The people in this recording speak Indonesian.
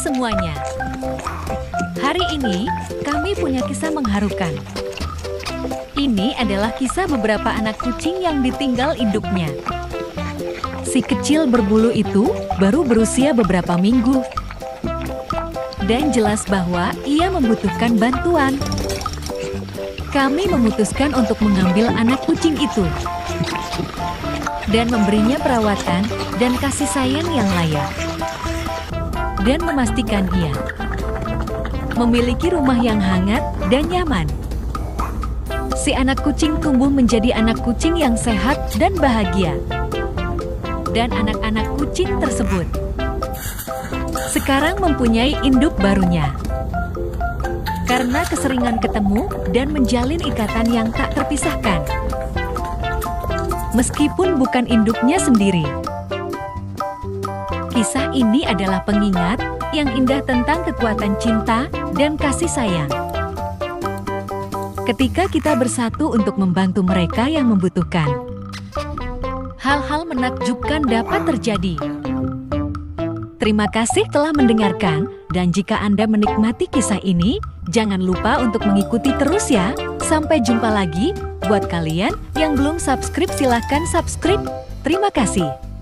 semuanya. Hari ini, kami punya kisah mengharukan. Ini adalah kisah beberapa anak kucing yang ditinggal induknya. Si kecil berbulu itu baru berusia beberapa minggu. Dan jelas bahwa ia membutuhkan bantuan. Kami memutuskan untuk mengambil anak kucing itu dan memberinya perawatan dan kasih sayang yang layak. Dan memastikan ia memiliki rumah yang hangat dan nyaman. Si anak kucing tumbuh menjadi anak kucing yang sehat dan bahagia. Dan anak-anak kucing tersebut sekarang mempunyai induk barunya. Karena keseringan ketemu dan menjalin ikatan yang tak terpisahkan. Meskipun bukan induknya sendiri. Kisah ini adalah pengingat yang indah tentang kekuatan cinta dan kasih sayang. Ketika kita bersatu untuk membantu mereka yang membutuhkan, hal-hal menakjubkan dapat terjadi. Terima kasih telah mendengarkan, dan jika Anda menikmati kisah ini, jangan lupa untuk mengikuti terus ya. Sampai jumpa lagi. Buat kalian yang belum subscribe, silahkan subscribe. Terima kasih.